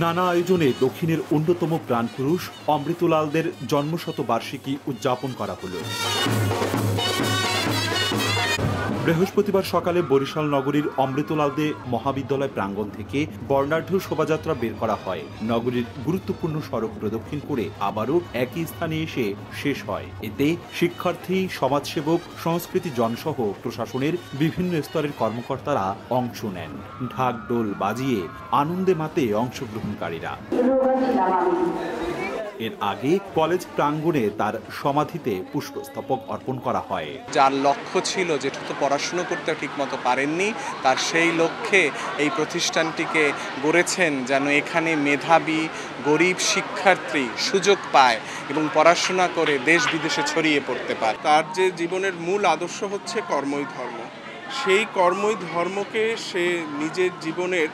নানা আয়োজনে দক্ষিণের অন্যতম প্রাণপুরুষ অমৃতলালদের জন্মশতবার্ষিকী উদযাপন করা হলো। বৃহস্পতিবার সকালে বরিশাল নগরীর অমৃতলালদে মহাবিদ্যালয় প্রাঙ্গণ থেকে বর্ণাঢ্য শোভাযাত্রা বের করা হয়। নগরীর গুরুত্বপূর্ণ সড়ক প্রদক্ষিণ করে আবারও একই স্থানে এসে শেষ হয়। এতে শিক্ষার্থী, সমাজসেবক, সংস্কৃতি জনসহ প্রশাসনের বিভিন্ন স্তরের কর্মকর্তারা অংশ নেন। ঢাক ঢোল বাজিয়ে আনন্দে মাতে অংশগ্রহণকারীরা। এর আগে কলেজ প্রাঙ্গণে তার সমাধিতে পুষ্পস্তবক অর্পণ করা হয়। যার লক্ষ্য ছিল যেটা তো পড়াশুনো করতে ঠিকমতো পারেননি, তার সেই লক্ষ্যে এই প্রতিষ্ঠানটিকে গড়েছেন যেন এখানে মেধাবী গরিব শিক্ষার্থী সুযোগ পায় এবং পড়াশোনা করে দেশ বিদেশে ছড়িয়ে পড়তে পারে। তার যে জীবনের মূল আদর্শ হচ্ছে কর্মই ধর্ম। সেই কর্মই ধর্মকে সে নিজের জীবনের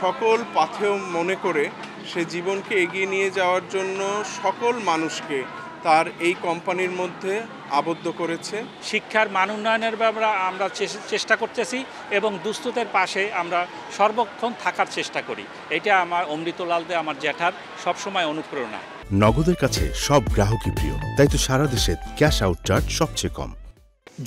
সকল পাথেয় মনে করে সে জীবনকে এগিয়ে নিয়ে যাওয়ার জন্য সকল মানুষকে তার এই কোম্পানির মধ্যে আবদ্ধ করেছে। শিক্ষার মান উন্নয়নের ব্যাপারে আমরা চেষ্টা করতেছি এবং দুস্থদের পাশে আমরা সর্বক্ষণ থাকার চেষ্টা করি। এটা আমার অমৃতলালদে আমার জ্যাঠার সবসময় অনুপ্রেরণা। নগদের কাছে সব গ্রাহকই প্রিয়, তাই তো সারা দেশে ক্যাশ আউট চার্জ সবচেয়ে কম।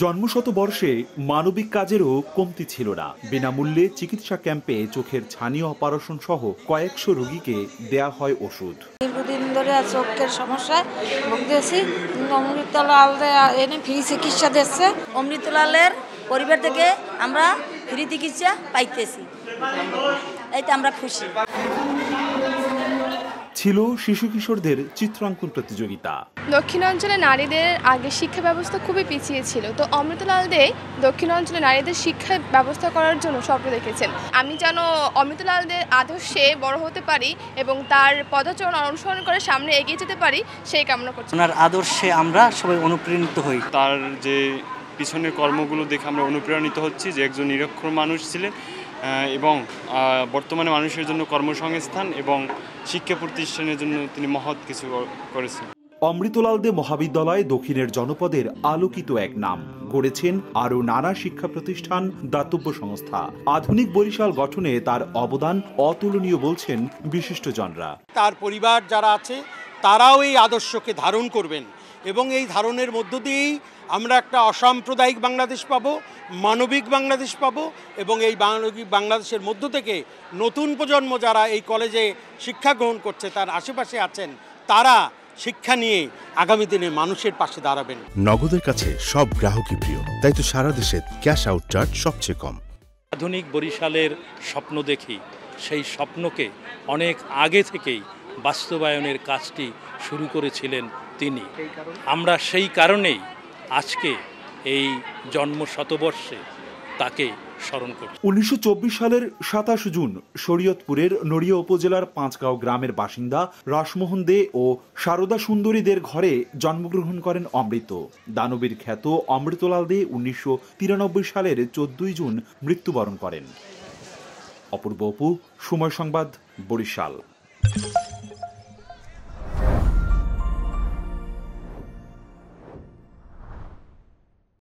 জন্মশতবর্ষে মানবিক কাজেরও কমতি ছিল না। বিনামূল্যে চিকিৎসা ক্যাম্পে চোখের ছানি অপারেশন সহ কয়েকশো রোগীকে দেয়া হয় ওষুধ। দীর্ঘদিন ধরে চোখের সমস্যায় ভুগতেছি। অমৃতলাল এনে ফ্রি চিকিৎসা দিচ্ছে। অমৃতলালের পরিবার থেকে আমরা ফ্রি চিকিৎসা পাইতেছি, এইতে আমরা খুশি। ছিল শিশু কিশোরদের চিত্রাঙ্কন প্রতিযোগিতা। দক্ষিণাঞ্চলে নারীদের আগে শিক্ষা ব্যবস্থা খুবই পিছিয়ে ছিল, তো অমৃতলাল দে দক্ষিণাঞ্চলে নারীদের শিক্ষা ব্যবস্থা করার জন্য স্বপ্ন দেখেছেন। আমি যেন অমৃতলাল দের আদর্শে বড় হতে পারি এবং তার পদচরণ অনুসরণ করে সামনে এগিয়ে যেতে পারি, সেই কামনা করছি। ওনার আদর্শে আমরা সবাই অনুপ্রাণিত হই। তার যে পিছনের কর্মগুলো দেখে আমরা অনুপ্রাণিত হচ্ছি যে একজন নিরক্ষর মানুষ ছিলেন এবং বর্তমানে মানুষের জন্য কর্মসংস্থান এবং শিক্ষা প্রতিষ্ঠানের জন্য তিনি মহৎ কিছু করেছেন। অমৃতলালদে মহাবিদ্যালয় দক্ষিণের জনপদের আলোকিত এক নাম। গড়েছেন আরও নানা শিক্ষা প্রতিষ্ঠান, দাতব্য সংস্থা। আধুনিক বরিশাল গঠনে তার অবদান অতুলনীয় বলছেন বিশিষ্টজনরা। তার পরিবার যারা আছে তারাও এই আদর্শকে ধারণ করবেন এবং এই ধারণের মধ্য দিয়েই আমরা একটা অসাম্প্রদায়িক বাংলাদেশ পাবো, মানবিক বাংলাদেশ পাবো এবং এই মানবিক বাংলাদেশের মধ্য থেকে নতুন প্রজন্ম যারা এই কলেজে শিক্ষা গ্রহণ করছে, তার আশেপাশে আছেন, তারা শিক্ষা নিয়ে আগামী দিনে মানুষের পাশে দাঁড়াবেন। নগদের কাছে সব গ্রাহকই প্রিয়, তাই তো সারা দেশে ক্যাশ আউট চার্জ সবচেয়ে কম। আধুনিক বরিশালের স্বপ্ন দেখি, সেই স্বপ্নকে অনেক আগে থেকেই বাস্তবায়নের কাজটি শুরু করেছিলেন তিনি। আমরা সেই কারণেই আজকে এই জন্মশতবর্ষে তাকে স্মরণ করি। 1924 সালের 27 জুন শরীয়তপুরের নড়িয়া উপজেলার পাঁচগাঁও গ্রামের বাসিন্দা রাসমোহন দে ও সারদা সুন্দরীদের ঘরে জন্মগ্রহণ করেন অমৃত। দানবীর খ্যাত অমৃতলাল দে 1993 সালের 14 জুন মৃত্যুবরণ করেন। অপূর্ব অপু, সময় সংবাদ, বরিশাল।